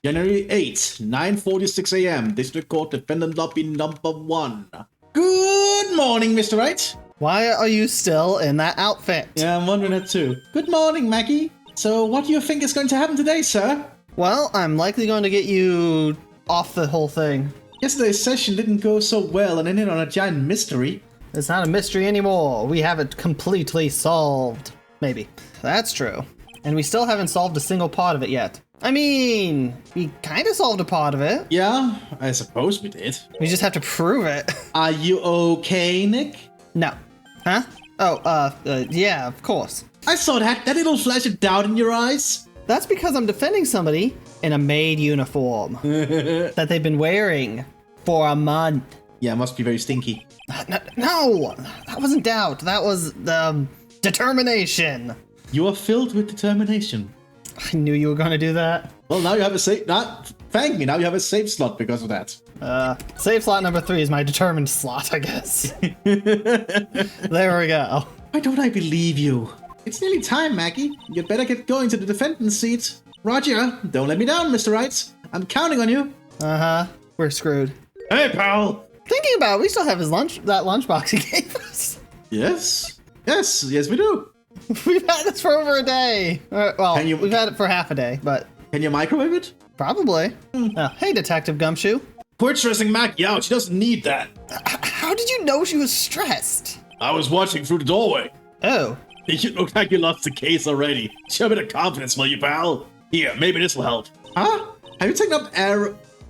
January 8th, 9:46 a.m. District Court Defendant Lobby number 1. Good morning, Mr. Wright. Why are you still in that outfit? Yeah, I'm wondering that too. Good morning, Maggie. So what do you think is going to happen today, sir? Well, I'm likely going to get you off the whole thing. Yesterday's session didn't go so well and ended on a giant mystery. It's not a mystery anymore. We have it completely solved. Maybe. That's true. And we still haven't solved a single part of it yet. I mean, we kind of solved a part of it. Yeah, I suppose we did. We just have to prove it. Are you okay, Nick? No. Huh? Oh, yeah, of course. I saw that little flash of doubt in your eyes. That's because I'm defending somebody in a maid uniform that they've been wearing for a month. Yeah, it must be very stinky. No, that wasn't doubt. That was determination. You are filled with determination. I knew you were going to do that. Well, now you have a safe. Thank me. Now you have a safe slot because of that. Save slot number 3 is my determined slot, I guess. There we go. Why don't I believe you? It's nearly time, Maggie. You'd better get going to the defendant's seat. Roger. Don't let me down, Mr. Wright. I'm counting on you. We're screwed. Hey, pal. Thinking about it, we still have his that lunchbox he gave us. Yes, we do. We've had this for over a day. Well, we've had it for half a day, but... Can you microwave it? Probably. Hey, Detective Gumshoe. Quit stressing Maggie out. She doesn't need that. How did you know she was stressed? I was watching through the doorway. Oh. You look like you lost the case already. Show a bit of confidence, will you, pal? Here, maybe this will help. Huh? Have you taken up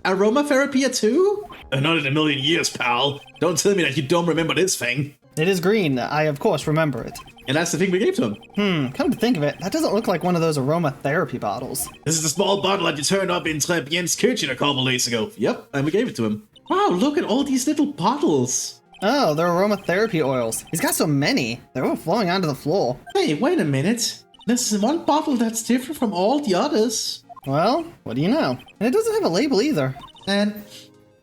aromatherapy too? Not in a million years, pal. Don't tell me that you don't remember this thing. It is green. I, of course, remember it. And that's the thing we gave to him. Come to think of it, that doesn't look like one of those aromatherapy bottles. This is the small bottle that you turned up in Trebien's kitchen a couple days ago. Yep, and we gave it to him. Wow, look at all these little bottles. Oh, they're aromatherapy oils. He's got so many. They're overflowing onto the floor. Hey, wait a minute. This is one bottle that's different from all the others. Well, what do you know? And it doesn't have a label either. And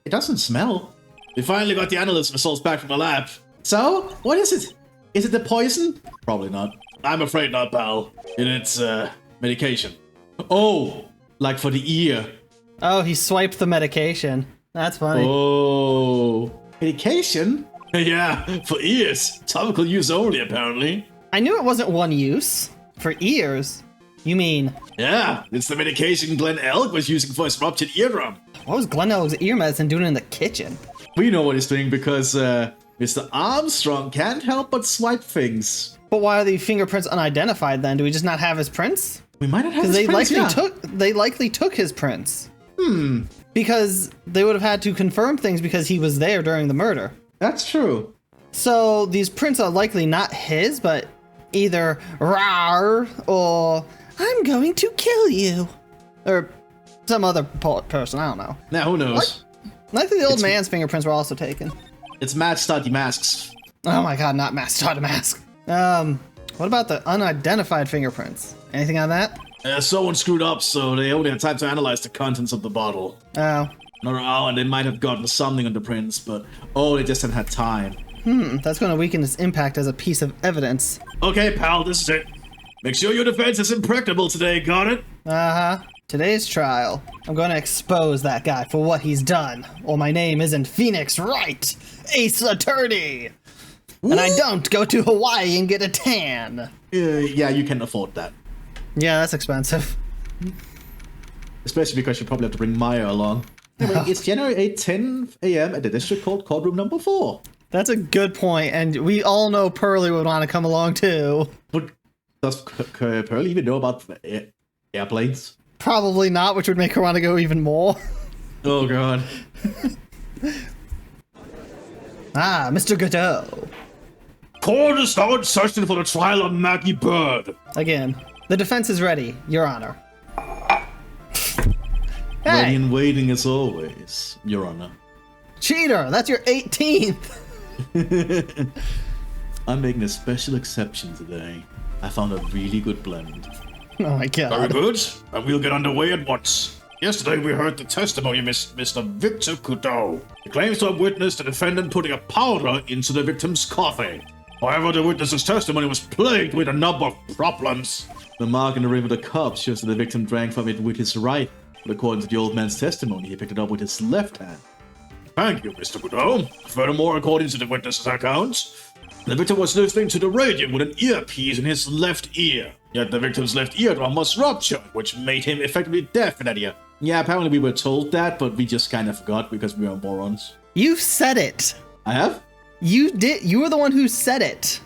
it doesn't smell. We finally got the analyst results back from the lab. So, what is it? Is it the poison? Probably not. I'm afraid not, pal. It's, medication. Oh, like for the ear. Oh, he swiped the medication. That's funny. Oh. Medication? Yeah, for ears. Topical use only, apparently. I knew it wasn't one use. For ears? You mean... Yeah, it's the medication Glenn Elk was using for his ruptured eardrum. What was Glenn Elk's ear medicine doing in the kitchen? We know what he's doing because, Mr. Armstrong can't help but swipe things. But why are the fingerprints unidentified then? Do we just not have his prints? We might not have his prints, They likely took his prints. Because they would have had to confirm things because he was there during the murder. That's true. So these prints are likely not his, but either rawr or I'm going to kill you. Or some other person, I don't know. Now, who knows? Likely the old man's fingerprints were also taken. It's Mad Study Masks. Oh my god, not mask, not a mask. What about the unidentified fingerprints? Anything on that? Someone screwed up, so they only had time to analyze the contents of the bottle. Oh. Another hour, and they might have gotten something on the prints, but they just haven't had time. That's going to weaken its impact as a piece of evidence. Okay, pal, this is it. Make sure your defense is impregnable today, got it? Today's trial. I'm going to expose that guy for what he's done, or my name isn't Phoenix Wright, Ace Attorney. And I don't go to Hawaii and get a tan. Yeah, you can afford that. Yeah, that's expensive. Especially because you probably have to bring Maya along. Anyway, it's January 8, 10 a.m. at the District Court Courtroom number 4. That's a good point, and we all know Pearly would want to come along too. But does Pearly even know about airplanes? Probably not, which would make her want to go even more. Oh god. Mr. Godot. Court is now in session for the trial of Maggie Bird. Again, the defense is ready, Your Honor. Ready and waiting as always, Your Honor. Cheater, that's your 18th. I'm making a special exception today. I found a really good blend. Oh my god. Very good, and we'll get underway at once. Yesterday we heard the testimony of Mr. Victor Couteau. He claims to have witnessed the defendant putting a powder into the victim's coffee. However, the witness's testimony was plagued with a number of problems. The mark in the rim of the cup shows that the victim drank from it with his right but according to the old man's testimony, he picked it up with his left hand. Thank you, Mr. Godot. Furthermore, according to the witness's accounts, the victim was listening to the radio with an earpiece in his left ear. Yet the victim's left eardrum was ruptured, which made him effectively deaf in that ear. Yeah, apparently we were told that, but we just kind of forgot because we are morons. You said it. I have? You did. You were the one who said it.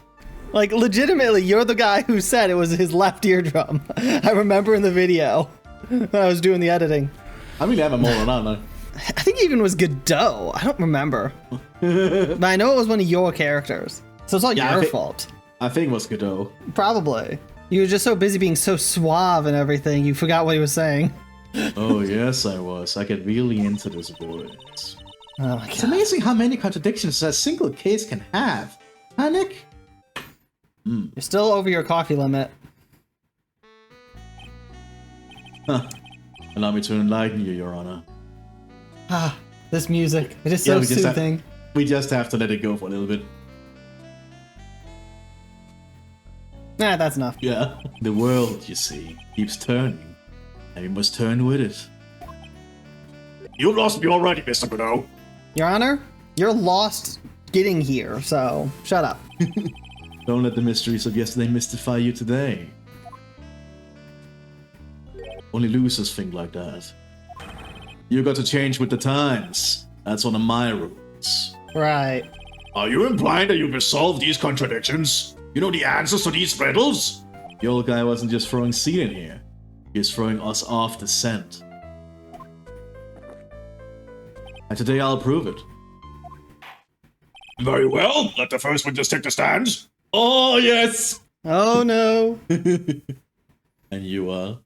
Like, legitimately, you're the guy who said it was his left eardrum. I remember in the video when I was doing the editing. I really am a moron, aren't I? I think it even was Godot. I don't remember. But I know it was one of your characters. So it's all your fault. I think it was Godot. Probably. You were just so busy being so suave and everything, you forgot what he was saying. Oh, yes, I was. I get really into this voice. Oh my god. It's amazing how many contradictions a single case can have. Huh, Nick? You're still over your coffee limit. Huh. Allow me to enlighten you, Your Honor. Ah, this music. It is so soothing. We just have to let it go for a little bit. Nah, that's enough. Yeah. The world, you see, keeps turning. And we must turn with it. You lost me already, Mr. Godot. Your Honor, you're lost getting here, so shut up. Don't let the mysteries of yesterday mystify you today. Only losers think like that. You got to change with the times. That's one of my rules. Right. Are you implying that you've resolved these contradictions? You know the answers to these riddles? The old guy wasn't just throwing seed in here. He was throwing us off the scent. And today I'll prove it. Very well. Let the first witness take the stand. Oh, yes! Oh, no. And you are?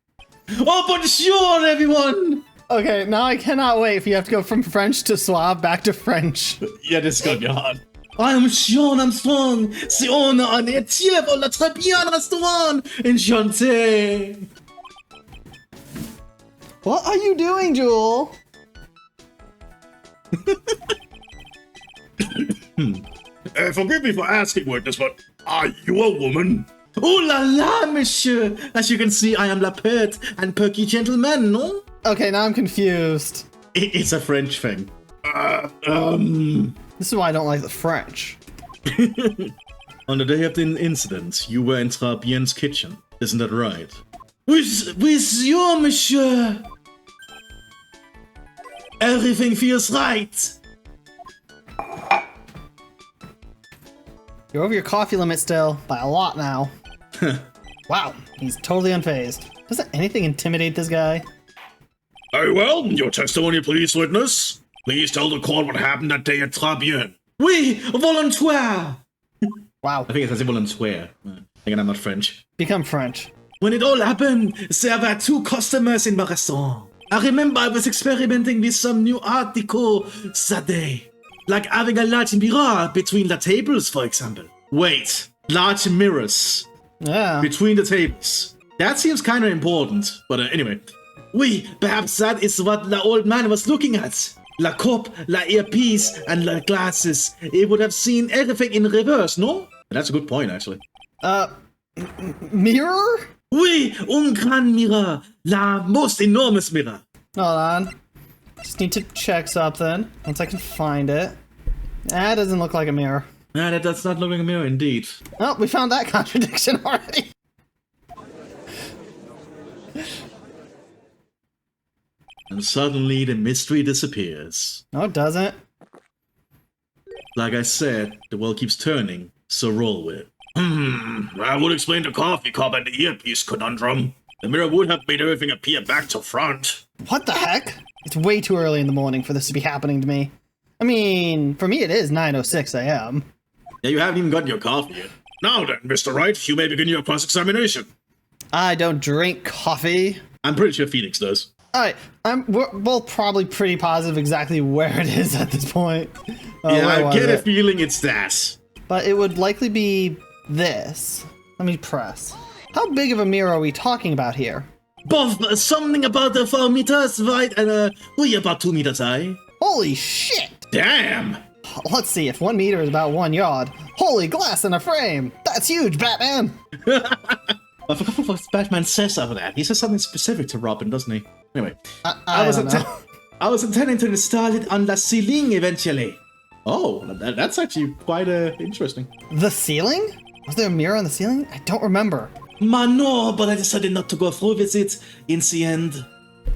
Oh, bonjour, everyone! Okay, now I cannot wait for you have to go from French to Suave back to French. Yeah, this is gonna be hard. I'm Sean Armstrong. C'est on est tief on l'a très bien restaurant. Enchanté. What are you doing, Jewel? Forgive me for asking, witness, but are you a woman? Oh la la, monsieur. As you can see, I am la pet and perky gentleman, no? Okay, now I'm confused. It's a French thing. This is why I don't like the French. On the day of the incident, you were in Trabien's kitchen. Isn't that right? With you, monsieur. Everything feels right. You're over your coffee limit still, by a lot now. Wow, he's totally unfazed. Doesn't anything intimidate this guy? Very well. Your testimony, please, witness. Please tell the court what happened that day at Trabien. Oui, volontaire. Wow. I think it says volontaire. Again, I'm not French. Become French. When it all happened, there were 2 customers in my restaurant. I remember I was experimenting with some new art deco that day. Like having a large mirror between the tables, for example. Wait, large mirrors Yeah. between the tables. That seems kind of important. But anyway. Oui, perhaps that is what the old man was looking at. La cup, la earpiece, and la glasses. He would have seen everything in reverse, no? That's a good point, actually. Mirror? Oui, un grand mirror. La most enormous mirror. Hold on. Just need to check something. Once I can find it. That doesn't look like a mirror. Nah, that does not look like a mirror, indeed. Oh, we found that contradiction already. And suddenly the mystery disappears. No, it doesn't. Like I said, the world keeps turning, so roll with it. That would explain the coffee cup and the earpiece conundrum. The mirror would have made everything appear back to front. What the heck? It's way too early in the morning for this to be happening to me. I mean, for me it is 9:06 a.m. Yeah, you haven't even gotten your coffee yet. Now then, Mr. Wright, you may begin your cross-examination. I don't drink coffee. I'm pretty sure Phoenix does. Alright, we're both probably pretty positive exactly where it is at this point. Yeah, where I was get a it? feeling it's that. But it would likely be this. Let me press. How big of a mirror are we talking about here? Both something about the 4 meters wide and we about 2 meters high. Holy shit! Damn! Let's see, if 1 meter is about 1 yard. Holy glass in a frame! That's huge, Batman! I forgot what Batman says after that. He says something specific to Robin, doesn't he? Anyway, I don't know. I was intending to install it on the ceiling eventually. Oh, that's actually quite interesting. The ceiling? Was there a mirror on the ceiling? I don't remember. No, but I decided not to go through with it in the end.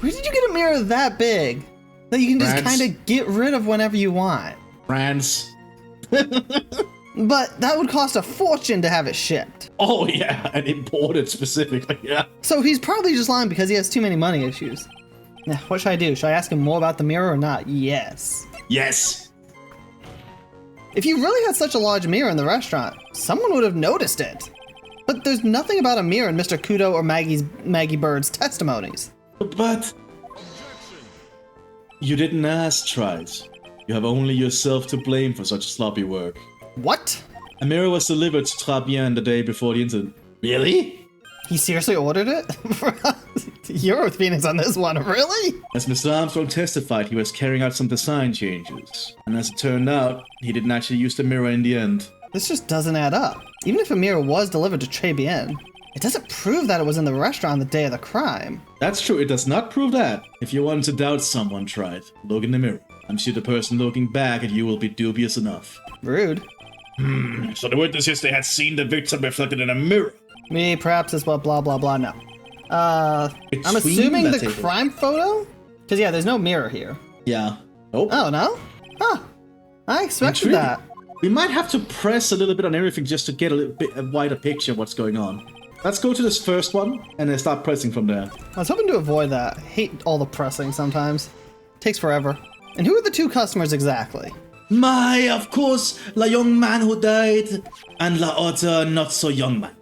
Where did you get a mirror that big that you can just France. kind of get rid of whenever you want? France. But that would cost a fortune to have it shipped. Oh yeah, and imported specifically, yeah. So he's probably just lying because he has too many money issues. Now, what should I do? Should I ask him more about the mirror or not? Yes. Yes. If you really had such a large mirror in the restaurant, someone would have noticed it. But there's nothing about a mirror in Mr. Kudo or Maggie Bird's testimonies. But you didn't ask, Trice. You have only yourself to blame for such sloppy work. What? A mirror was delivered to Trabien the day before the incident. Really? He seriously ordered it? You're with Phoenix on this one, really? As Mr. Armstrong testified, he was carrying out some design changes. And as it turned out, he didn't actually use the mirror in the end. This just doesn't add up. Even if a mirror was delivered to Trebien, it doesn't prove that it was in the restaurant the day of the crime. That's true, it does not prove that. If you want to doubt someone, try it. Look in the mirror. I'm sure the person looking back at you will be dubious enough. Rude. So the witness yesterday had seen the victim reflected in a mirror. Me, perhaps is what blah blah blah, no. I'm Between assuming the table. crime photo? Because yeah, there's no mirror here. Yeah. Oh. Oh, no? Huh. I expected Intriguing. that. We might have to press a little bit on everything just to get a little bit a wider picture of what's going on. Let's go to this first one and then start pressing from there. I was hoping to avoid that. I hate all the pressing sometimes. Takes forever. And who are the two customers exactly? My, of course, the young man who died, and the other not so young man.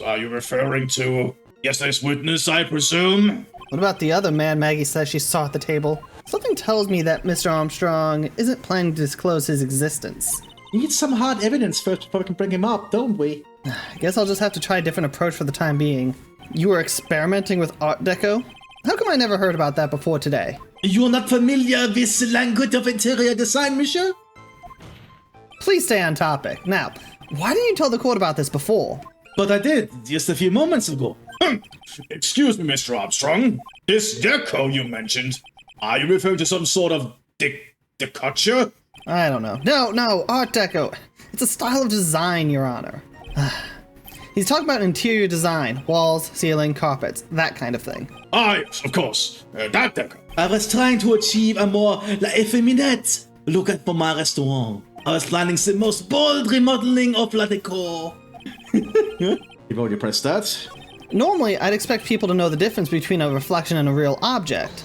Are you referring to yesterday's witness, I presume? What about the other man Maggie says she saw at the table? Something tells me that Mr. Armstrong isn't planning to disclose his existence. We need some hard evidence first before we can bring him up, don't we? I guess I'll just have to try a different approach for the time being. You were experimenting with Art Deco? How come I never heard about that before today? You're not familiar with the language of interior design, monsieur? Please stay on topic. Now, why didn't you tell the court about this before? But I did, just a few moments ago. Excuse me, Mr. Armstrong. This deco you mentioned, are you referring to some sort of decature? I don't know. No, Art Deco. It's a style of design, Your Honor. He's talking about interior design, walls, ceiling, carpets, that kind of thing. Ah, yes, of course. That deco. I was trying to achieve a more effeminate look at for my restaurant. I was planning the most bold remodeling of la decor. You've already pressed that. Normally, I'd expect people to know the difference between a reflection and a real object.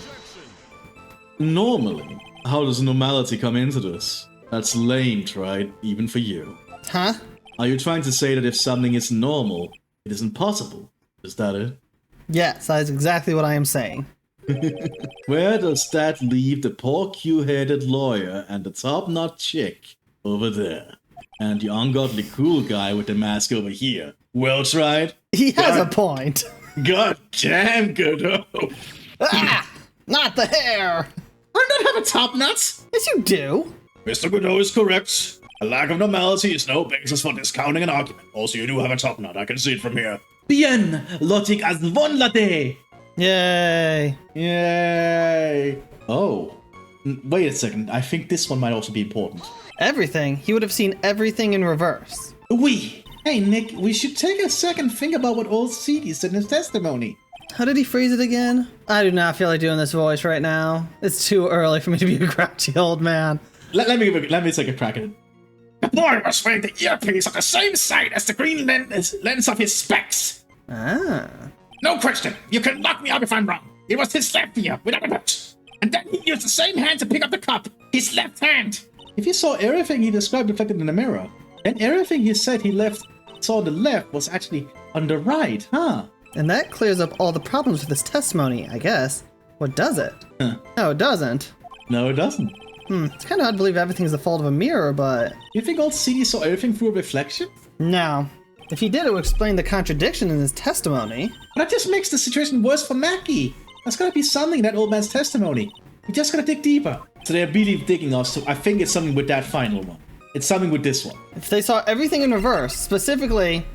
Normally, how does normality come into this? That's lame, right? Even for you. Huh? Are you trying to say that if something is normal, it isn't possible? Is that it? Yes, that is exactly what I am saying. Where does that leave the poor Q-headed lawyer and the top-notch chick over there? And the ungodly cool guy with the mask over here? Well tried? He has a point. God damn, Godot. Ah! Not the hair! I don't have a top nuts! Yes, you do. Mr. Godot is correct. A lack of normality is no basis for discounting an argument. Also, you do have a top knot. I can see it from here. Bien! Logic as one latte! Yay. Yay! Oh. Wait a second. I think this one might also be important. Everything? He would have seen everything in reverse. We. Hey, Nick, we should take a second think about what old CD said in his testimony. How did he phrase it again? I do not feel like doing this voice right now. It's too early for me to be a grouchy old man. Let me take a crack at it. The boy was wearing the earpiece on the same side as the green lens of his specs. Ah. No question. You can lock me up if I'm wrong. It was his left ear, without a doubt. And then he used the same hand to pick up the cup. His left hand. If you saw everything he described reflected in the mirror, then everything he said he saw on the left was actually on the right, huh? And that clears up all the problems with this testimony, I guess. What does it? Huh. No, it doesn't. No, it doesn't. It's kind of hard to believe everything's the fault of a mirror, but... You think old CD saw everything through a reflection? No. If he did, it would explain the contradiction in his testimony. That just makes the situation worse for Mackie. There's gotta be something in that old man's testimony. We just gotta dig deeper. So they're really digging us, so I think it's something with that final one. It's something with this one. If they saw everything in reverse, specifically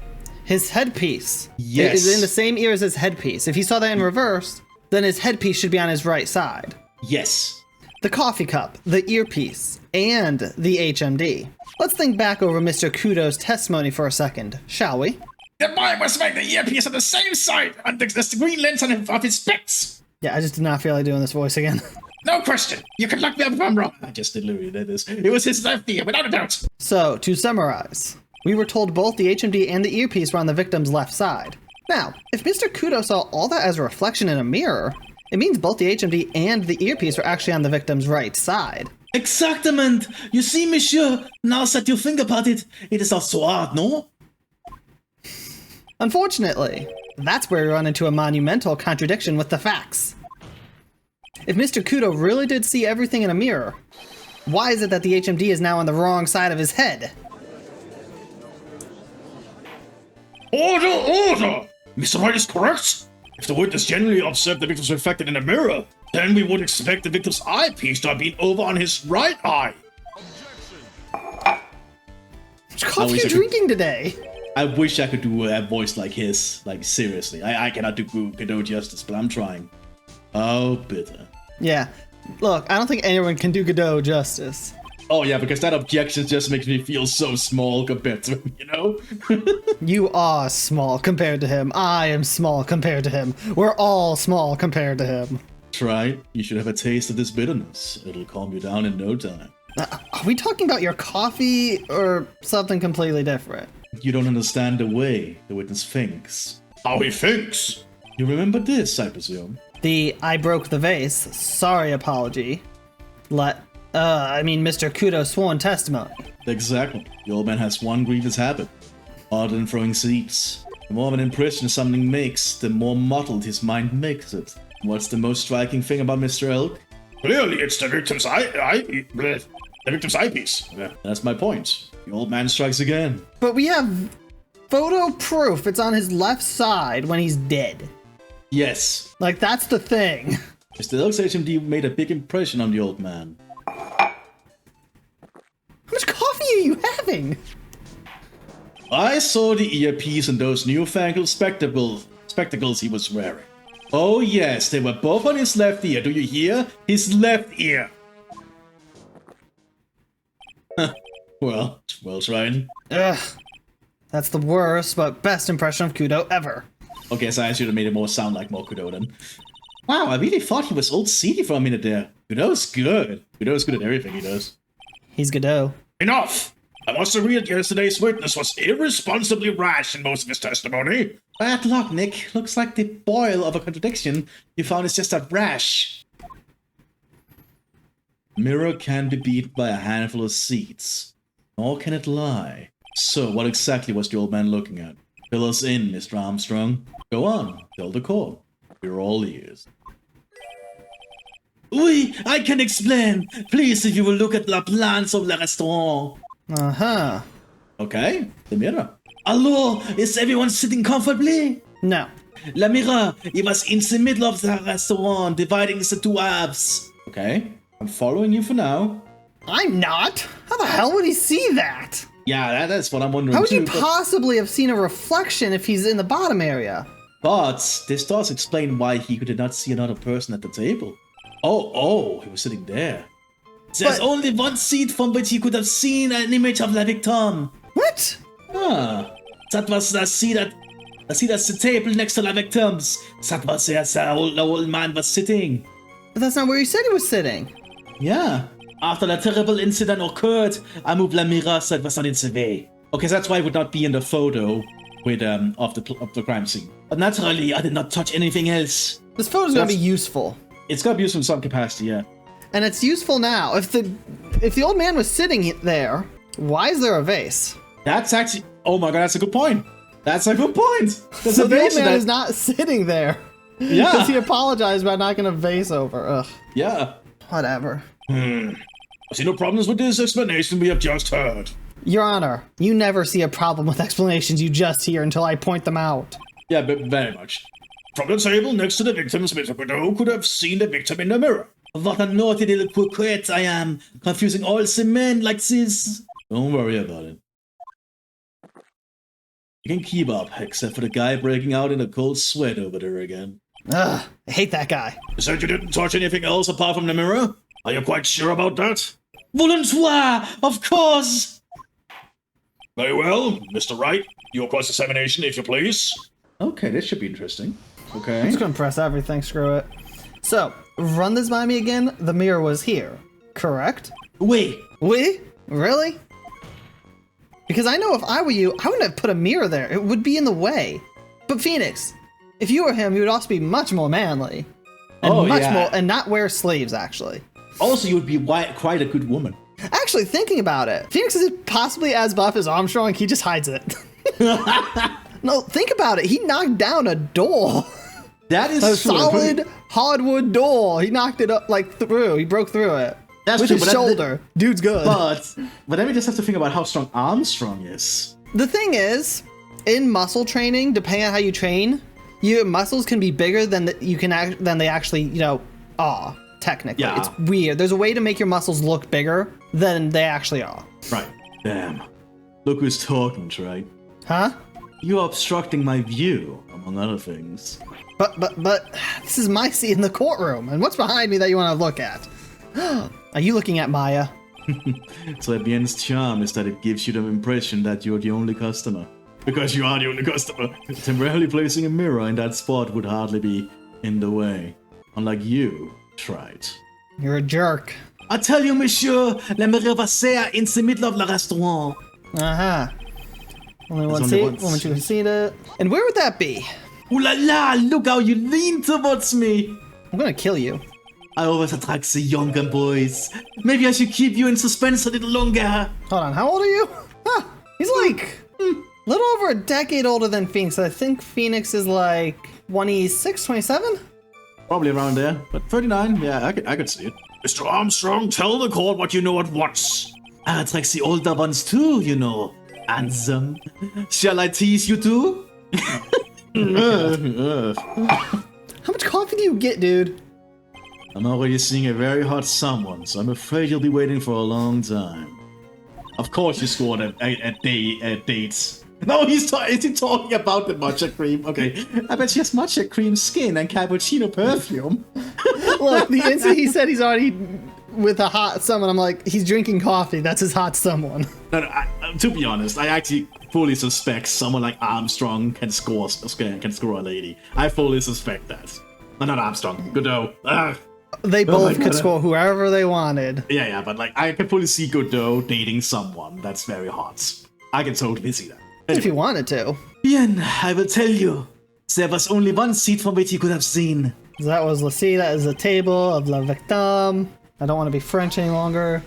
his headpiece. Yes. Is in the same ear as his headpiece. If he saw that in reverse, Then his headpiece should be on his right side. Yes. The coffee cup, the earpiece, and the HMD. Let's think back over Mr. Kudo's testimony for a second, shall we? The boy must make the earpiece on the same side, and the green lens of his specs. Yeah, I just did not feel like doing this voice again. No question. You can look me up if I'm wrong. I just literally did this. It was his left ear, without a doubt. So, to summarize, we were told both the HMD and the earpiece were on the victim's left side. Now, if Mr. Kudo saw all that as a reflection in a mirror, it means both the HMD and the earpiece were actually on the victim's right side. Exactement. You see, monsieur, now that you think about it, it is not so hard, no? Unfortunately, that's where we run into a monumental contradiction with the facts. If Mr. Kudo really did see everything in a mirror, why is it that the HMD is now on the wrong side of his head? Order, order! Mr. Wright is correct. If the witness genuinely observed the victim's reflected in a mirror, then we would expect the victim's eyepiece to have been over on his right eye. Which coffee are you drinking today? I wish I could do a voice like his. Like, seriously. I cannot do Godot justice, but I'm trying. Oh, bitter. Yeah. Look, I don't think anyone can do Godot justice. Oh, yeah, because that objection just makes me feel so small compared to him, you know? You are small compared to him. I am small compared to him. We're all small compared to him. Try. You should have a taste of this bitterness. It'll calm you down in no time. Are we talking about your coffee or something completely different? You don't understand the way the witness thinks. How he thinks. You remember this, I presume? The I broke the vase, sorry apology. Mr. Kudo's sworn testimony. Exactly. The old man has one grievous habit. Other than throwing seeds. The more of an impression something makes, the more muddled his mind makes it. What's the most striking thing about Mr. Elk? Clearly, it's the victim's the victim's eyepiece. Yeah. That's my point. The old man strikes again. But we have photo proof it's on his left side when he's dead. Yes. Like, that's the thing. Mr. Elk's HMD made a big impression on the old man. How much coffee are you having? I saw the earpiece and those newfangled spectacles he was wearing. Oh yes, they were both on his left ear. Do you hear? His left ear. Well tried. Ugh. That's the worst but best impression of Kudo ever. Okay, so I should have made it more sound like more Kudo then. Wow, I really thought he was old seedy for a minute there. Kudo's good. Kudo's good at everything he does. He's Godot. Enough! I must agree that yesterday's witness was irresponsibly rash in most of his testimony. Bad luck, Nick. Looks like the boil of a contradiction you found is just a rash. Mirror can be beat by a handful of seeds. Nor can it lie. So, what exactly was the old man looking at? Fill us in, Mr. Armstrong. Go on, tell the court. We're all ears. Oui, I can explain. Please, if you will look at la plans of le restaurant. Uh-huh. Okay, the mirror. Hello, is everyone sitting comfortably? No. La mirror, it was in the middle of the restaurant, dividing the two halves. Okay, I'm following you for now. I'm not. How the hell would he see that? Yeah, that's what I'm wondering How would too. you possibly have seen a reflection if he's in the bottom area? But this does explain why he did not see another person at the table. Oh, he was sitting there. There's only one seat from which he could have seen an image of la victim. What? Ah, that was the seat at the table next to la victims. That was where the old man was sitting. But that's not where he said he was sitting. Yeah. After the terrible incident occurred, I moved la mirror so it was not in the way. Okay, so that's why it would not be in the photo with of the crime scene. But naturally, I did not touch anything else. This photo's gonna be useful. It's gonna be used in some capacity, yeah. And it's useful now. If the old man was sitting there, why is there a vase? That's actually, oh my god, that's a good point. That's a good point. There's So a the old vase man that- is not sitting there. Yeah. Because he apologized about knocking a vase over. Ugh. Yeah. Whatever. I see no problems with this explanation we have just heard. Your Honor, you never see a problem with explanations you just hear until I point them out. Yeah, but very much. From the table next to the victims, Mr. Godot could have seen the victim in the mirror. What a naughty little coquette I am, confusing all the men like this. Don't worry about it. You can keep up, except for the guy breaking out in a cold sweat over there again. Ugh, I hate that guy. You said you didn't touch anything else apart from the mirror? Are you quite sure about that? Volontoir, of course. Very well, Mr. Wright. Your cross-examination, if you please. Okay, this should be interesting. I'm Okay. just gonna press everything, screw it. So, run this by me again. The mirror was here, correct? Wait. We? Really? Because I know if I were you, I wouldn't have put a mirror there. It would be in the way. But Phoenix, if you were him, you would also be much more manly. And and not wear sleeves, actually. Also, you would be quite a good woman. Actually, thinking about it, Phoenix is possibly as buff as Armstrong, he just hides it. No, think about it. He knocked down a door. That is A true. solid hardwood door. He knocked it up like through. He broke through it. That's with true, his but shoulder. Dude's good. But then we just have to think about how strong Armstrong is. The thing is, in muscle training, depending on how you train, your muscles can be bigger than than they actually, are. Technically, Yeah. it's weird. There's a way to make your muscles look bigger than they actually are. Right. Damn. Look who's talking, right? Huh? You're obstructing my view, among other things. But this is my seat in the courtroom, and what's behind me that you want to look at? Are you looking at Maya? Trebien's charm is that it gives you the impression that you're the only customer. Because you are the only customer. Temporarily placing a mirror in that spot would hardly be in the way. Unlike you, tried. You're a jerk. I tell you, monsieur, la mirror was there in the middle of the restaurant. Uh-huh. Only one only seat, once. one you can see it. And where would that be? Ooh la la, look how you lean towards me. I'm gonna kill you. I always attract the younger boys. Maybe I should keep you in suspense a little longer. Hold on, how old are you? Huh, he's like a little over a decade older than Phoenix. I think Phoenix is like 26, 27? Probably around there, but 39, yeah, I could see it. Mr. Armstrong, tell the court what you know at once. I attract the older ones too, you know. Handsome. Shall I tease you too? How much coffee do you get, dude? I'm already seeing a very hot someone, so I'm afraid you'll be waiting for a long time. Of course you scored at dates. No, is he talking about the matcha cream? Okay, I bet she has matcha cream skin and cappuccino perfume. Look, the instant he said he's already with a hot someone, I'm like, he's drinking coffee. That's his hot someone. No, to be honest, I actually fully suspect someone like Armstrong can score a lady. I fully suspect that. No, not Armstrong. Godot. They my both could God. score whoever they wanted. Yeah, but like I can fully see Godot dating someone that's very hot. I can totally see that. If he wanted to. Bien, I will tell you. There was only one seat from which you could have seen. That was La Cita as a table of La Victime. I don't want to be French any longer.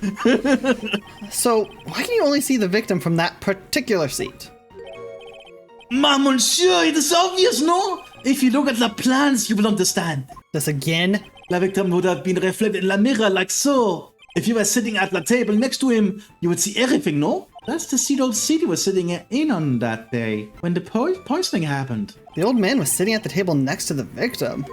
So, why can you only see the victim from that particular seat? Monsieur, it is obvious, no? If you look at the plans, you will understand. This again? La victim would have been reflected in la mirror like so. If you were sitting at the table next to him, you would see everything, no? That's the old seat he was sitting in on that day, when the poisoning happened. The old man was sitting at the table next to the victim.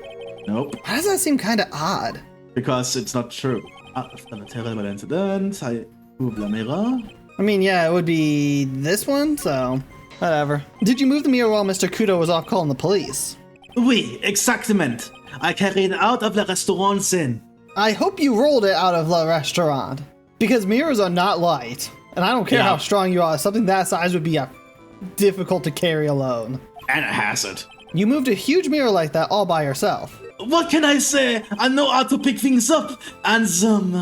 Nope, Why does that seem kind of odd? because it's not true. After the terrible incident, I moved la mirror. I mean, yeah, it would be this one, so whatever. Did you move the mirror while Mr. Kudo was off calling the police? Oui, exactement. I carried it out of the restaurant then. I hope you rolled it out of the restaurant. Because mirrors are not light. And I don't care how strong you are, something that size would be difficult to carry alone. And it has it. You moved a huge mirror like that all by yourself. What can I say? I know how to pick things up and some.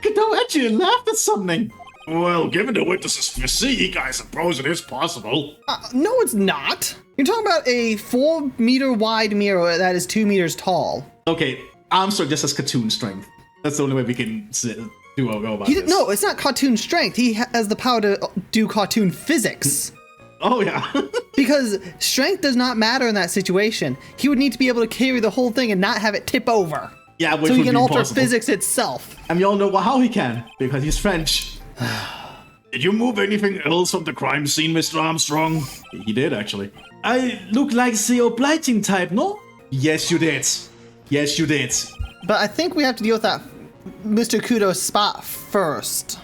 Godot actually laughed at something. Well, given the witness's physique, I suppose it is possible. No, it's not. You're talking about a 4-meter wide mirror that is 2 meters tall. Okay, Armstrong just has cartoon strength. That's the only way we can go about this. No, it's not cartoon strength. He has the power to do cartoon physics. Oh, yeah. Because strength does not matter in that situation. He would need to be able to carry the whole thing and not have it tip over. Yeah, which So he would can be alter impossible. physics itself. And we all know how he can, because he's French. Did you move anything else from the crime scene, Mr. Armstrong? He did, actually. I look like the obliging type, no? Yes, you did. Yes, you did. But I think we have to deal with that Mr. Kudo's spot first.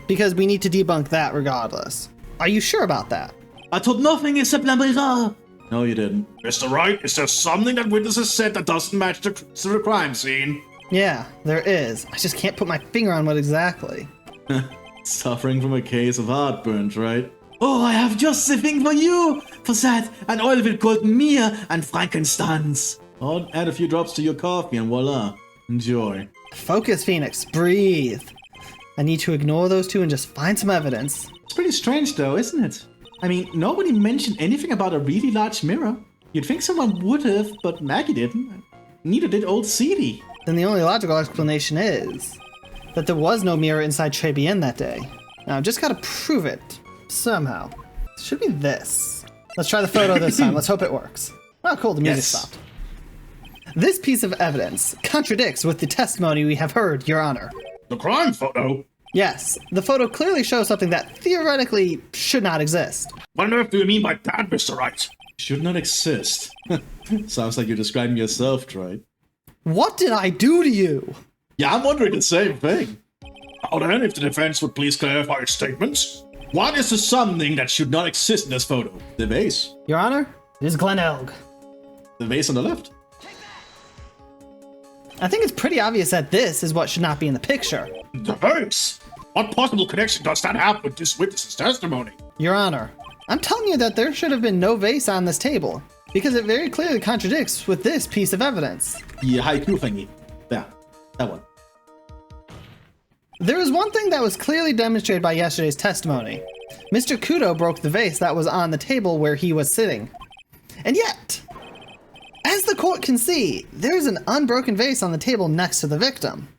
Because we need to debunk that regardless. Are you sure about that? I told nothing except la mirror. No, you didn't. Mr. Wright, is there something that witnesses said that doesn't match the crime scene? Yeah, there is. I just can't put my finger on what exactly. Suffering from a case of heartburn, right? Oh, I have just the thing for you! For that, and oil will called Mia and Frankenstein's. I'll add a few drops to your coffee and voila. Enjoy. Focus, Phoenix. Breathe. I need to ignore those two and just find some evidence. It's pretty strange though, isn't it? I mean, nobody mentioned anything about a really large mirror. You'd think someone would have, but Maggie didn't. Neither did old CD. Then the only logical explanation is that there was no mirror inside Trebien that day. Now I've just gotta prove it. Somehow. It should be this. Let's try the photo this time. Let's hope it works. Oh, cool. The music stopped. This piece of evidence contradicts with the testimony we have heard, Your Honor. The crime photo? Yes, the photo clearly shows something that theoretically should not exist. What on earth do you mean by that, Mr. Wright? Should not exist. Sounds like you're describing yourself, right? What did I do to you? Yeah, I'm wondering the same thing. Now then, if the defense would please clarify its statements. What is the something that should not exist in this photo? The vase. Your Honor, it is Glen Elg. The vase on the left. I think it's pretty obvious that this is what should not be in the picture. The vase? What possible connection does that have with this witness's testimony? Your Honor, I'm telling you that there should have been no vase on this table, because it very clearly contradicts with this piece of evidence. The haiku thingy. Yeah, that one. There is one thing that was clearly demonstrated by yesterday's testimony. Mr. Kudo broke the vase that was on the table where he was sitting. And yet, as the court can see, there's an unbroken vase on the table next to the victim.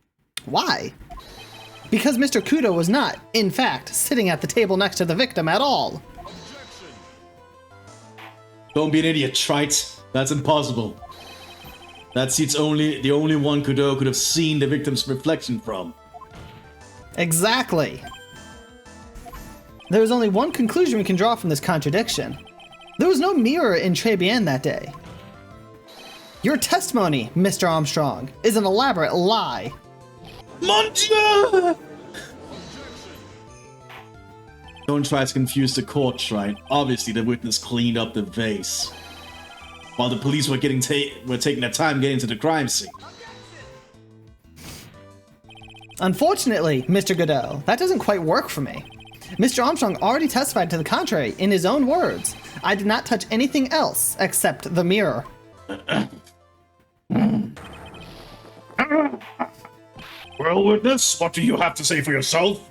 Why? Because Mr. Kudo was not, in fact, sitting at the table next to the victim at all. Don't be an idiot, Trite. That's impossible. That seat's the only one Kudo could have seen the victim's reflection from. Exactly. There is only one conclusion we can draw from this contradiction. There was no mirror in Trebien that day. Your testimony, Mr. Armstrong, is an elaborate lie. Mon Dieu! Don't try to confuse the court, Trite. Obviously, the witness cleaned up the vase, while the police were taking their time getting to the crime scene. Unfortunately, Mr. Godot, that doesn't quite work for me. Mr. Armstrong already testified to the contrary in his own words. I did not touch anything else except the mirror. Well, witness, what do you have to say for yourself?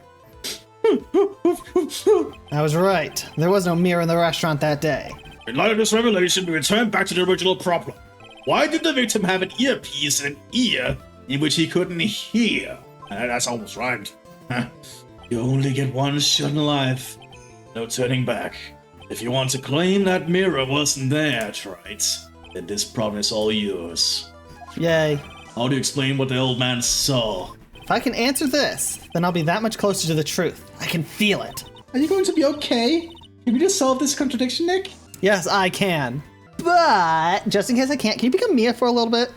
I was right. There was no mirror in the restaurant that day. In light of this revelation, we return back to the original problem. Why did the victim have an earpiece and an ear in which he couldn't hear? That's almost rhymed. You only get one shot in life. No turning back. If you want to claim that mirror wasn't there, Trite, then this problem is all yours. Yay. How do you explain what the old man saw? If I can answer this, then I'll be that much closer to the truth. I can feel it. Are you going to be okay? Can we just solve this contradiction, Nick? Yes, I can. But, just in case I can't, can you become Mia for a little bit?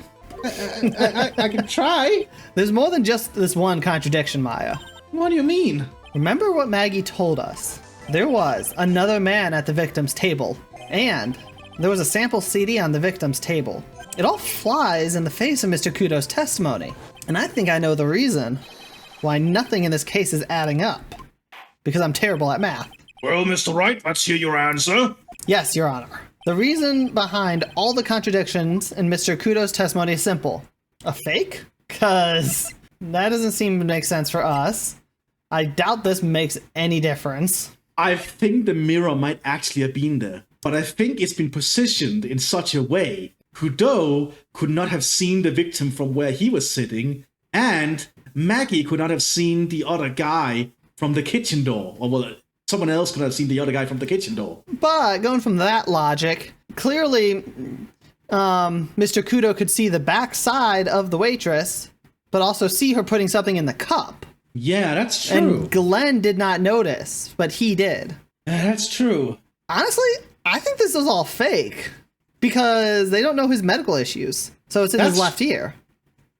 I can try. There's more than just this one contradiction, Maya. What do you mean? Remember what Maggie told us. There was another man at the victim's table, and there was a sample CD on the victim's table. It all flies in the face of Mr. Kudo's testimony, and I think I know the reason why nothing in this case is adding up. Because I'm terrible at math. Well, Mr. Wright, let's hear your answer. Yes, Your Honor. The reason behind all the contradictions in Mr. Kudo's testimony is simple. A fake? 'Cause that doesn't seem to make sense for us. I doubt this makes any difference. I think the mirror might actually have been there, but I think it's been positioned in such a way Kudo could not have seen the victim from where he was sitting, and Maggie could not have seen the other guy from the kitchen door. Or well, someone else could have seen the other guy from the kitchen door. But going from that logic, clearly Mr. Kudo could see the back side of the waitress, but also see her putting something in the cup. Yeah, that's true. And Glenn did not notice, but he did. That's true. Honestly, I think this is all fake. Because they don't know his medical issues. So it's in his left ear.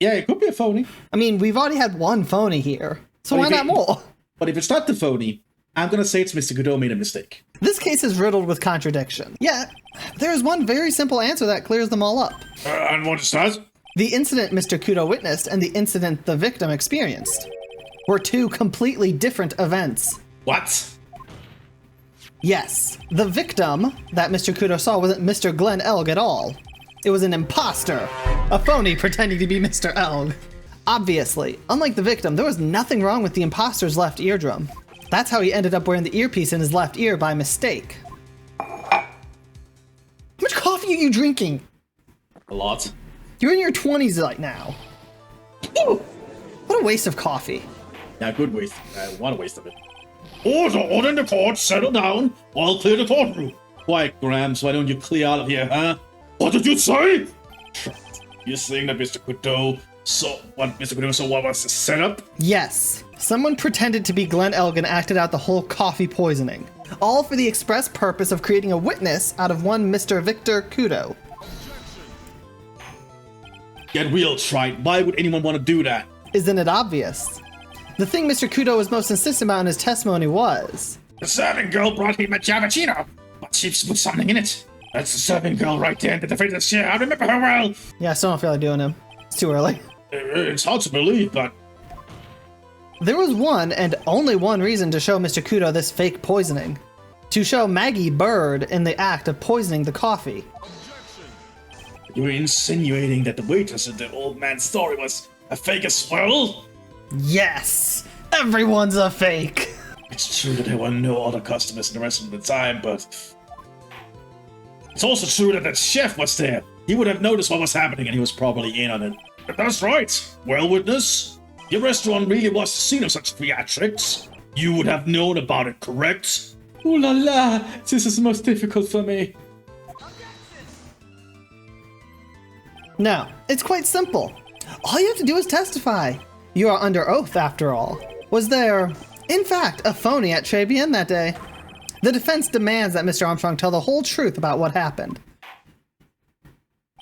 Yeah, it could be a phony. I mean, we've already had one phony here. So why not more? But if it's not the phony, I'm gonna say it's Mr. Kudo made a mistake. This case is riddled with contradiction. Yet, there is one very simple answer that clears them all up. And what is that? The incident Mr. Kudo witnessed and the incident the victim experienced were two completely different events. What? Yes, the victim that Mr. Kudo saw wasn't Mr. Glenn Elg at all. It was an imposter, a phony pretending to be Mr. Elg. Obviously, unlike the victim, there was nothing wrong with the imposter's left eardrum. That's how he ended up wearing the earpiece in his left ear by mistake. How much coffee are you drinking? A lot. You're in your 20s right now. Ooh, what a waste of coffee. Yeah, good waste. What a waste of it. Order in the court, settle down, I'll clear the courtroom. Quiet, Grams, why don't you clear out of here, huh? What did you say? You're saying that Mr. Kudo saw what was the setup? Yes, someone pretended to be Glenn Elg and acted out the whole coffee poisoning. All for the express purpose of creating a witness out of one Mr. Victor Kudo. Get real, Wright. Why would anyone want to do that? Isn't it obvious? The thing Mr. Kudo was most insistent about in his testimony was... The serving girl brought him a Giavaccino, but she put something in it. That's the serving girl right there in the defender's chair. I remember her well. Yeah, I still don't feel like doing him. It's too early. It's hard to believe, but... There was one and only one reason to show Mr. Kudo this fake poisoning. To show Maggie Bird in the act of poisoning the coffee. You're insinuating that the waitress in the old man's story was a fake as well? Yes! Everyone's a fake! It's true that there were no other customers in the rest of the time, but... It's also true that the chef was there. He would have noticed what was happening and he was probably in on it. That's right. Well, witness, your restaurant really was the scene of such theatrics. You would have known about it, correct? Ooh la la, this is the most difficult for me. No, it's quite simple. All you have to do is testify. You are under oath, after all. Was there, in fact, a phony at Trebian that day? The defense demands that Mr. Armstrong tell the whole truth about what happened.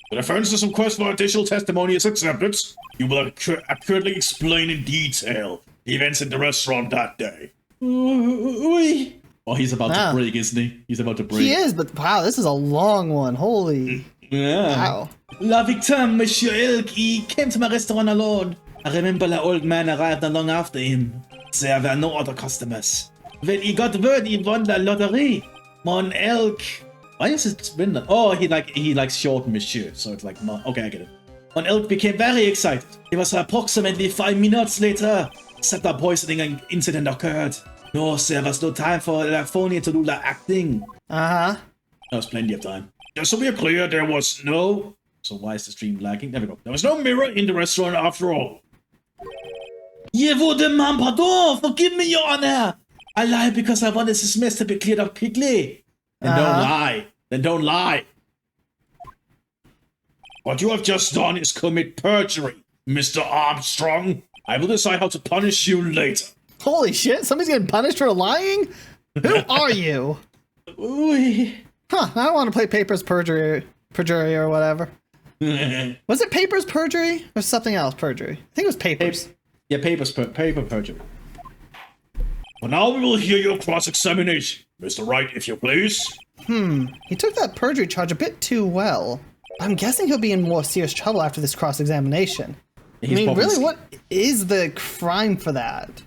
The defense's request for additional testimony is accepted. You will accurately explain in detail the events in the restaurant that day. Oui. Oh, he's about to break, isn't he? He's about to break. He is, but wow, this is a long one. Holy. Yeah. Wow. La victime, Monsieur Elk, he came to my restaurant alone. I remember the old man arrived not long after him. There were no other customers. When he got word he won the lottery, Mon Elk. Why is it written? Oh, he likes short Monsieur, so it's like okay, I get it. Mon Elk became very excited. It was approximately 5 minutes later that the poisoning incident occurred. No, there was no time for the phony to do the acting. Uh-huh. There was plenty of time. Just so we're clear, there was no... So why is the stream lagging? There we go. There was no mirror in the restaurant after all. Je wurde man pardon, forgive me, Your Honor. I lied because I wanted this mess to be cleared up quickly. Then don't lie. Then don't lie. What you have just done is commit perjury, Mr. Armstrong. I will decide how to punish you later. Holy shit, somebody's getting punished for lying? Who are you? Oui. Huh, I don't want to play Papers, Perjury or whatever. Was it Papers, Perjury? Or something else, Perjury? I think it was Papers. Yeah, paper perjury. Well, now we will hear your cross-examination. Mr. Wright, if you please. He took that perjury charge a bit too well. I'm guessing he'll be in more serious trouble after this cross-examination. I mean, really, what is the crime for that?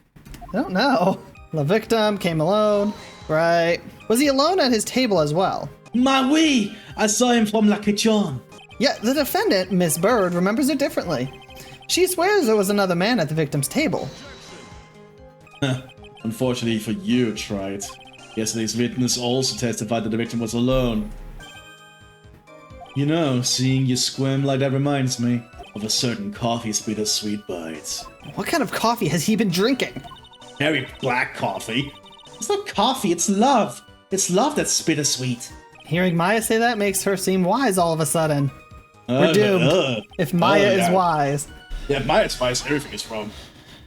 I don't know. The victim came alone, right? Was he alone at his table as well? Ma oui, I saw him from La Kitchen. Yeah, the defendant, Miss Bird, remembers it differently. She swears there was another man at the victim's table. Unfortunately for you, Wright. Yesterday's witness also testified that the victim was alone. You know, seeing you squirm like that reminds me of a certain coffee's bittersweet bites. What kind of coffee has he been drinking? Very black coffee. It's not coffee, it's love. It's love that's bittersweet. Hearing Maya say that makes her seem wise all of a sudden. We're doomed. If Maya is wise. Yeah, Maya's wise, everything is wrong.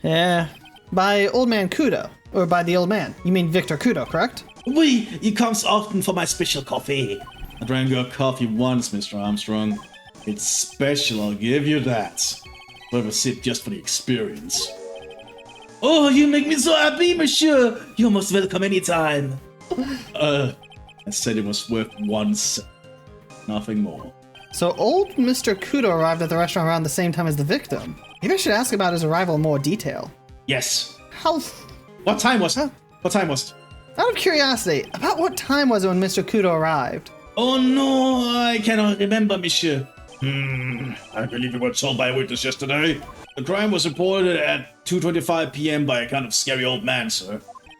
Yeah. By Old Man Kudo. Or by the old man. You mean Victor Kudo, correct? Oui, he comes often for my special coffee. I drank your coffee once, Mr. Armstrong. It's special, I'll give you that. But a sip just for the experience. Oh, you make me so happy, monsieur. You're most welcome anytime. I said it was worth 1 cent. Nothing more. So old Mr. Kudo arrived at the restaurant around the same time as the victim. Maybe I should ask about his arrival in more detail. Yes. How... What time was it? What time was it? Out of curiosity, about what time was it when Mr. Kudo arrived? Oh no, I cannot remember, monsieur. I believe you were told by a witness yesterday. The crime was reported at 2:25 p.m. by a kind of scary old man, sir.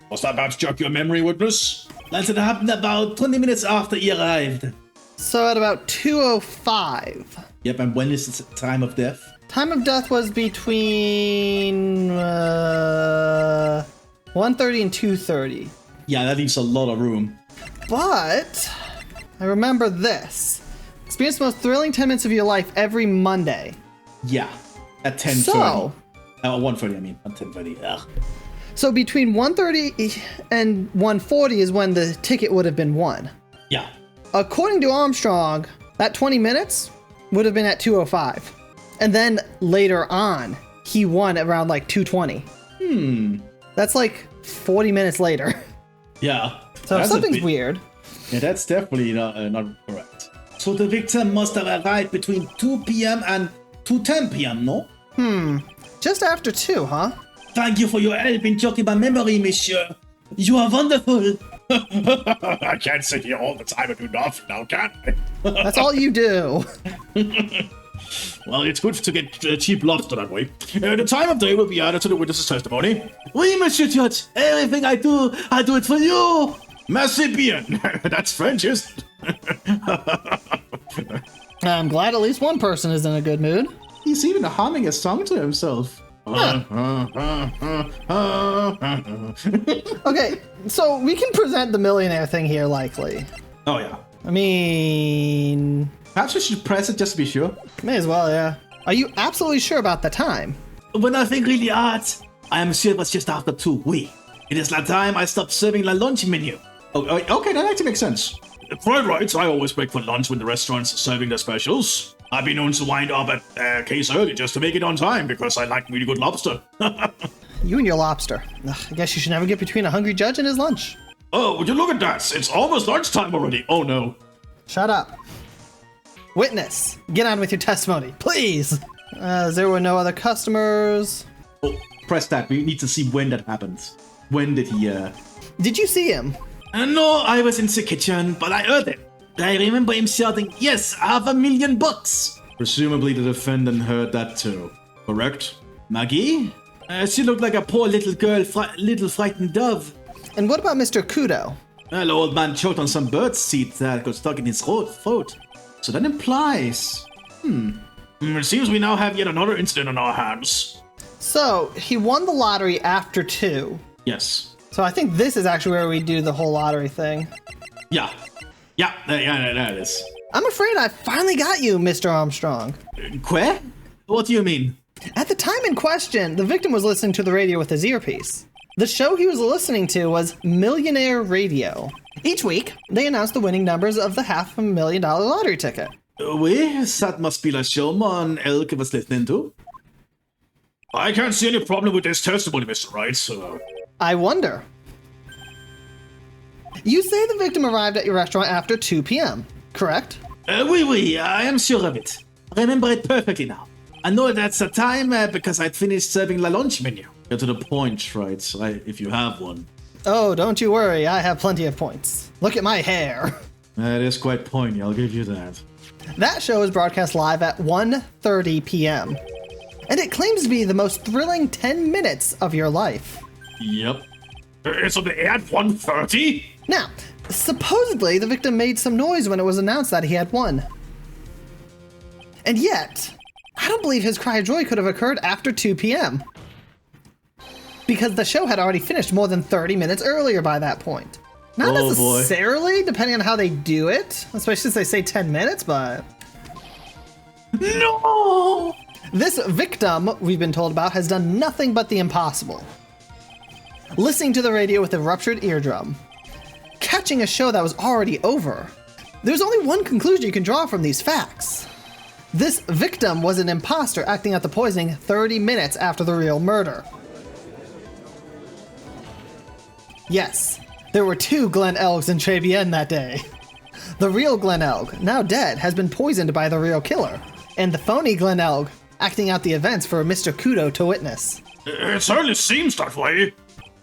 Was that perhaps jog your memory, witness? That happened about 20 minutes after he arrived. So at about 2:05. Yep, and when is the time of death? Time of death was between 1:30 and 2:30. Yeah, that leaves a lot of room. But I remember this. Experience the most thrilling 10 minutes of your life every Monday. Yeah, at 10:30. So, 1:30, I mean, at 10:30. Ugh. so between 1:30 and 1:40 is when the ticket would have been won. Yeah. According to Armstrong, that 20 minutes would have been at 2:05. And then later on, he won around like 2:20. That's like 40 minutes later. Yeah. So That's something's weird. Yeah, that's definitely not correct. So the victim must have arrived between 2 p.m. and 2:10 p.m., no? Just after 2, huh? Thank you for your help in jogging my memory, monsieur. You are wonderful. I can't sit here all the time and do nothing now, can I? That's all you do. Well, it's good to get cheap lobster that way. The time of day will be added to the witness's testimony. Oui, monsieur Judge. Everything I do it for you. Merci bien. That's French, isn't it? I'm glad at least one person is in a good mood. He's even humming a song to himself. Okay, so we can present the millionaire thing here likely. Oh, yeah. I mean, Perhaps we should press it just to be sure. may as well, yeah. Are you absolutely sure about the time? When I think really hard, I am sure it was just after 2. Oui. It is that time I stopped serving the lunch menu. Oh, okay, that actually makes sense. Quite right, I always break for lunch when the restaurant's serving their specials. I've been known to wind up at a case early just to make it on time because I like really good lobster. You and your lobster. Ugh, I guess you should never get between a hungry judge and his lunch. Oh, would you look at that? It's almost lunchtime already. Oh no. Shut up. Witness, get on with your testimony, please. There were no other customers. Oh, press that. We need to see when that happens. When did he, Did you see him? No, I was in the kitchen, but I heard it. I remember him shouting, yes, $500,000. Presumably the defendant heard that too. Correct? Maggie? She looked like a poor little girl, little frightened dove. And what about Mr. Kudo? Well, the old man choked on some bird seed that got stuck in his throat. So that implies... It seems we now have yet another incident on our hands. So, he won the lottery after 2. Yes. So I think this is actually where we do the whole lottery thing. Yeah. Yeah, that is. I'm afraid I finally got you, Mr. Armstrong. Que? What do you mean? At the time in question, the victim was listening to the radio with his earpiece. The show he was listening to was Millionaire Radio. Each week, they announced the winning numbers of the $500,000 lottery ticket. Oui, that must be the show man Elke was listening to. I can't see any problem with this testimony, Mr. Wright. I wonder. You say the victim arrived at your restaurant after 2 p.m., correct? Oui, I am sure of it. I remember it perfectly now. I know that's the time because I'd finished serving the lunch menu. Get to the point, right? If you have one. Oh, don't you worry, I have plenty of points. Look at my hair. That is quite pointy, I'll give you that. That show is broadcast live at 1:30 p.m. And it claims to be the most thrilling 10 minutes of your life. Yep. It's on the air at 1:30? Now, supposedly the victim made some noise when it was announced that he had won. And yet, I don't believe his cry of joy could have occurred after 2 p.m. Because the show had already finished more than 30 minutes earlier by that point. Not necessarily, depending on how they do it, especially since they say 10 minutes, but... No! This victim, we've been told about, has done nothing but the impossible. Listening to the radio with a ruptured eardrum. Catching a show that was already over. There's only one conclusion you can draw from these facts. This victim was an imposter acting out the poisoning 30 minutes after the real murder. Yes, there were 2 Glen Elgs in Trebienne that day. The real Glen Elg, now dead, has been poisoned by the real killer, and the phony Glen Elg acting out the events for Mr. Kudo to witness. It certainly seems that way.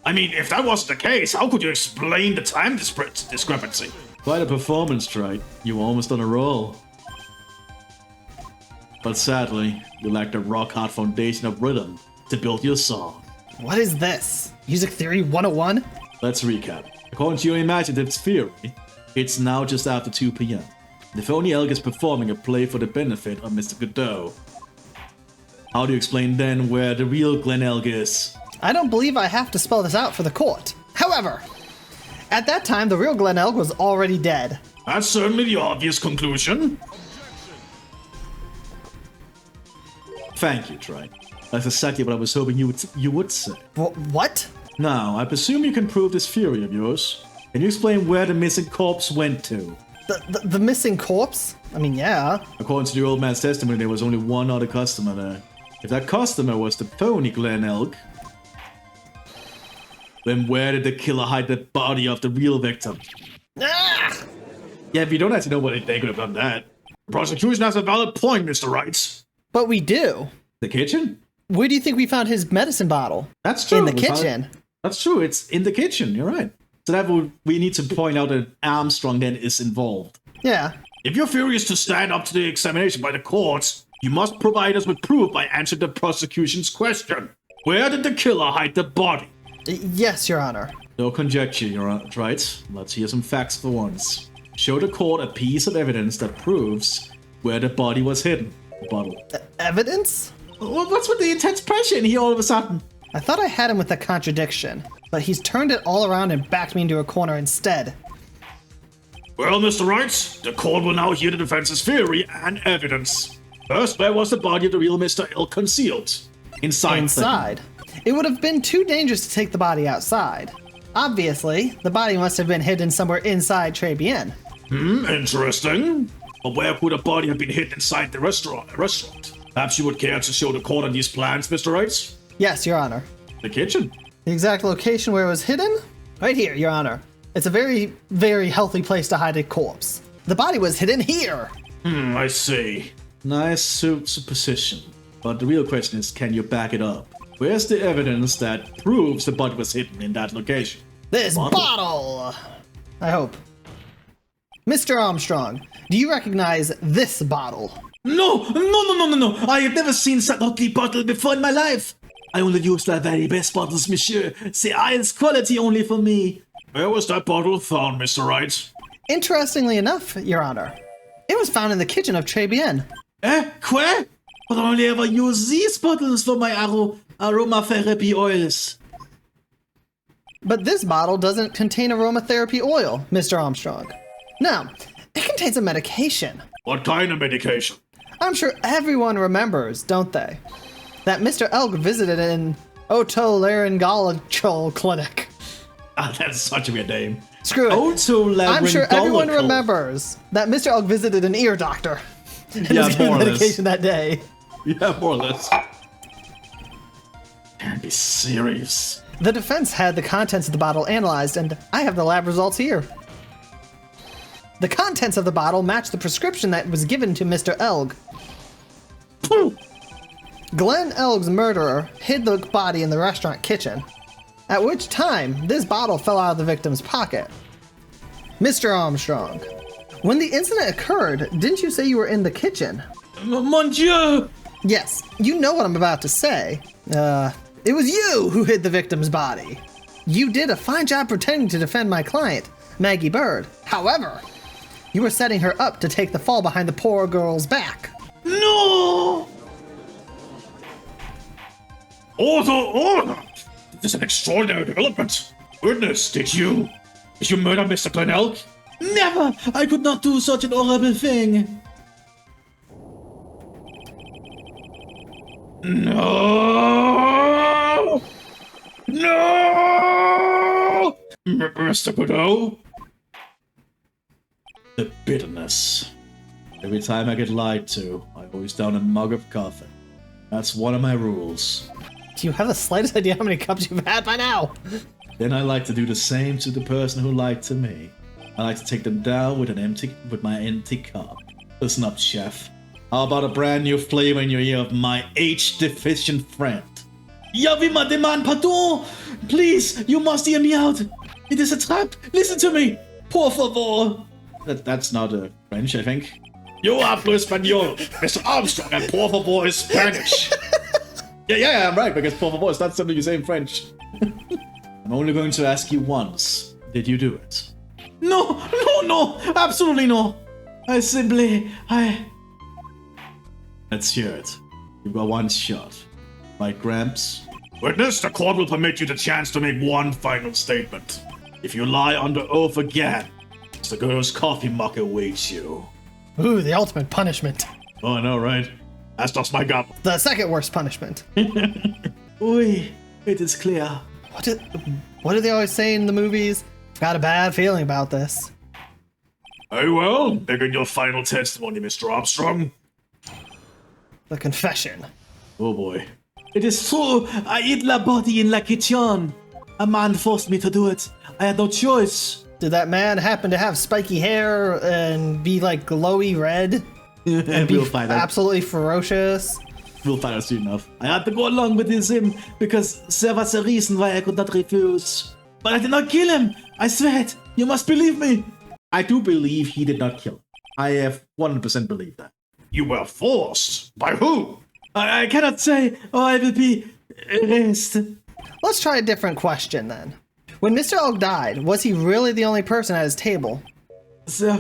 I mean, if that wasn't the case, how could you explain the time discrepancy? Quite a performance, Wright. You were almost on a roll. But sadly, you lacked a rock-hard foundation of rhythm to build your song. What is this? Music Theory 101? Let's recap. According to your imaginative theory, it's now just after 2 p.m. The phony elk is performing a play for the benefit of Mr. Godot. How do you explain then where the real Glen Elg is? I don't believe I have to spell this out for the court. However, at that time, the real Glen Elg was already dead. That's certainly the obvious conclusion. Thank you, Wright. That's exactly what I was hoping you would say. What? Now, I presume you can prove this theory of yours. Can you explain where the missing corpse went to? The missing corpse? I mean, yeah. According to the old man's testimony, there was only one other customer there. If that customer was the phony Glen Elg, then where did the killer hide the body of the real victim? Ah! Yeah, if you don't actually know what they could have done that. The prosecution has a valid point, Mr. Wright. But we do. The kitchen? Where do you think we found his medicine bottle? That's true. In the kitchen. That's true. It's in the kitchen. You're right. So that we need to point out that Armstrong then is involved. Yeah. If your theory is to stand up to the examination by the courts, you must provide us with proof by answering the prosecution's question. Where did the killer hide the body? Yes, Your Honor. No conjecture, Your Honor. Right. Let's hear some facts for once. Show the court a piece of evidence that proves where the body was hidden. The bottle. Evidence? Well, what's with the intense pressure in here all of a sudden? I thought I had him with a contradiction, but he's turned it all around and backed me into a corner instead. Well, Mr. Wright, the court will now hear the defense's theory and evidence. First, where was the body of the real Mr. Elk concealed? Inside. Inside. It would have been too dangerous to take the body outside. Obviously, the body must have been hidden somewhere inside Trebienne. Interesting. But where could a body have been hidden inside the restaurant? Perhaps you would care to show the court on these plans, Mr. Wright? Yes, Your Honor. The kitchen? The exact location where it was hidden? Right here, Your Honor. It's a very, very healthy place to hide a corpse. The body was hidden here. I see. Nice supposition. But the real question is, can you back it up? Where's the evidence that proves the body was hidden in that location? This bottle! I hope. Mr. Armstrong, do you recognize this bottle? No! I have never seen such ugly bottle before in my life. I only use the very best bottles, monsieur. The highest quality only for me. Where was that bottle found, Mr. Wright? Interestingly enough, Your Honor, it was found in the kitchen of Trebienne. Quoi? But I only ever use these bottles for my aromatherapy oils. But this bottle doesn't contain aromatherapy oil, Mr. Armstrong. No, it contains a medication. What kind of medication? I'm sure everyone remembers, don't they? That Mr. Elk visited an otolaryngological clinic. That's such a weird name. Screw it. I'm sure everyone remembers that Mr. Elk visited an ear doctor. And was given medication that day. Yeah, more or less. Can't be serious. The defense had the contents of the bottle analyzed, and I have the lab results here. The contents of the bottle match the prescription that was given to Mr. Elg. Glen Elg's murderer hid the body in the restaurant kitchen, at which time this bottle fell out of the victim's pocket. Mr. Armstrong, when the incident occurred, didn't you say you were in the kitchen? Mon Dieu! Yes, you know what I'm about to say. It was you who hid the victim's body. You did a fine job pretending to defend my client, Maggie Bird. However, you were setting her up to take the fall behind the poor girl's back. No! Order! This is an extraordinary development. Goodness, did you murder Mr. Glen Elk? Never! I could not do such an horrible thing. No! No! Mr. Godot? The bitterness. Every time I get lied to, I always down a mug of coffee. That's one of my rules. Do you have the slightest idea how many cups you've had by now? then I like to do the same to the person who lied to me. I like to take them down with my empty cup. Listen up, chef. How about a brand new flavor in your ear of my age-deficient friend? Ja, wie man demand pardon! Please, you must hear me out! It is a trap! Listen to me! Por favor! That's not French, I think. You hablo español, Mr. Armstrong, and por favor is Spanish. Yeah, I'm right, because por favor is not something you say in French. I'm only going to ask you once. Did you do it? No, absolutely no. Let's hear it. You've got one shot. Right, Gramps? Witness, the court will permit you the chance to make one final statement. If you lie under oath again, the girl's coffee mug awaits you. Ooh, the ultimate punishment. Oh, I know, right? That's just my gut. The second worst punishment. Oui, it is clear. What do they always say in the movies? I've got a bad feeling about this. Very well. Begin your final testimony, Mr. Armstrong. The confession. Oh boy. It is true. I eat la body in la kitchen. A man forced me to do it. I had no choice. Did that man happen to have spiky hair and be like glowy red? And be We'll find out. absolutely ferocious? We'll find out soon enough. I had to go along with him because there was a reason why I could not refuse. But I did not kill him. I swear it. You must believe me. I do believe he did not kill him. I have 100% believe that. You were forced. By who? I cannot say, or I will be erased. Let's try a different question then. When Mr. Oak died, was he really the only person at his table? There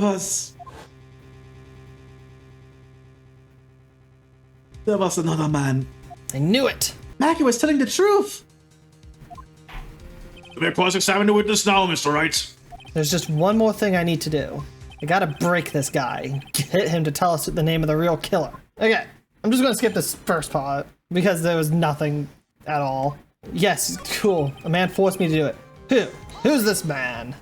was another man. I knew it. Maggie was telling the truth. We're cross-examining the witness now, Mr. Wright. There's just one more thing I need to do. I gotta break this guy. Get him to tell us the name of the real killer. Okay, I'm just gonna skip this first part because there was nothing at all. Yes, cool. A man forced me to do it. Who's this man?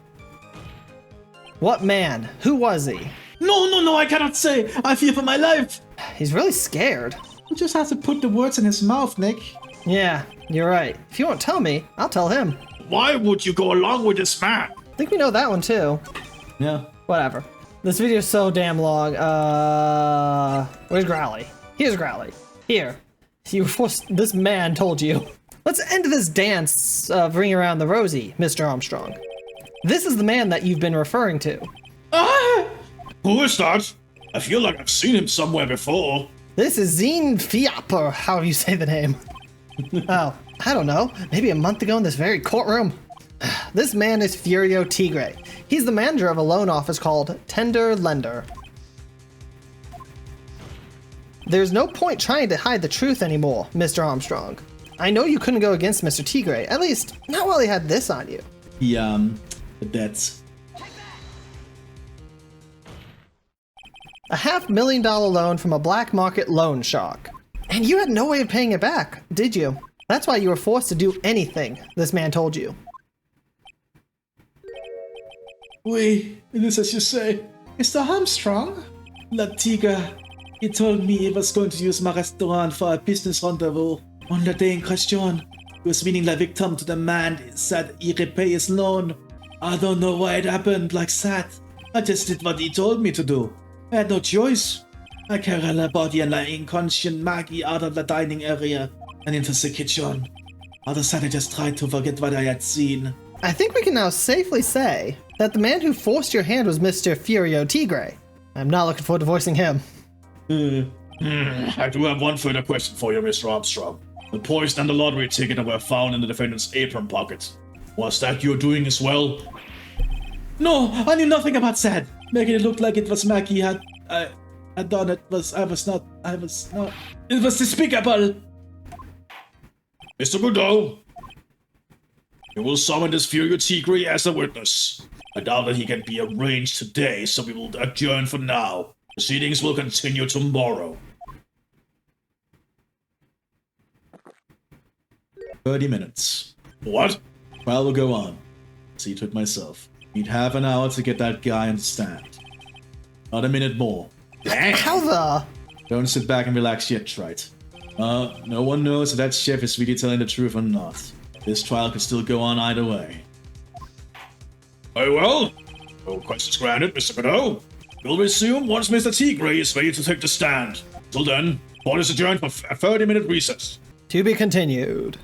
What man? Who was he? No, I cannot say. I fear for my life. He's really scared. You just have to put the words in his mouth, Nick. Yeah, you're right. If you won't tell me, I'll tell him. Why would you go along with this man? I think we know that one too. Yeah. Whatever. This video is so damn long. Where's Growly? Here's Growly. Here. You forced. This man told you. Let's end this dance of ring around the rosy, Mr. Armstrong. This is the man that you've been referring to. Ah! Who is that? I feel like I've seen him somewhere before. This is Zine Fiap, or however you say the name. Oh, I don't know. Maybe a month ago in this very courtroom. This man is Furio Tigre. He's the manager of a loan office called Tender Lender. There's no point trying to hide the truth anymore, Mr. Armstrong. I know you couldn't go against Mr. Tigre, at least not while he had this on you. The debts. A $500,000 loan from a black market loan shark. And you had no way of paying it back, did you? That's why you were forced to do anything this man told you. Oui, it is as you say. Mr. Armstrong? La Tiga. He told me he was going to use my restaurant for a business rendezvous. On the day in question, he was meeting la victim to the man said he repay his loan. I don't know why it happened like that. I just did what he told me to do. I had no choice. I carried la body and la inconscient Maggie out of the dining area and into the kitchen. All of a sudden I just tried to forget what I had seen. I think we can now safely say that the man who forced your hand was Mr. Furio Tigre. I'm not looking forward to voicing him. I do have one further question for you, Mr. Armstrong. The poison and the lottery ticket were found in the defendant's apron pocket. Was that your doing as well? No, I knew nothing about that. Making it look like it was Maggie had done it. I was not. It was despicable. Mr. Godot, you will summon this Furio Tigre as a witness. I doubt that he can be arranged today, so we will adjourn for now. Proceedings will continue tomorrow. 30 minutes. What? Trial will go on. See to it myself. Need half an hour to get that guy on the stand. Not a minute more. How the? Don't sit back and relax yet, Wright. No one knows if that chef is really telling the truth or not. This trial could still go on either way. Very well. No questions granted, Mr. Godot. We'll resume once Mr. Tigray is ready to take the stand. Till then, court is adjourned for a 30-minute recess. To be continued.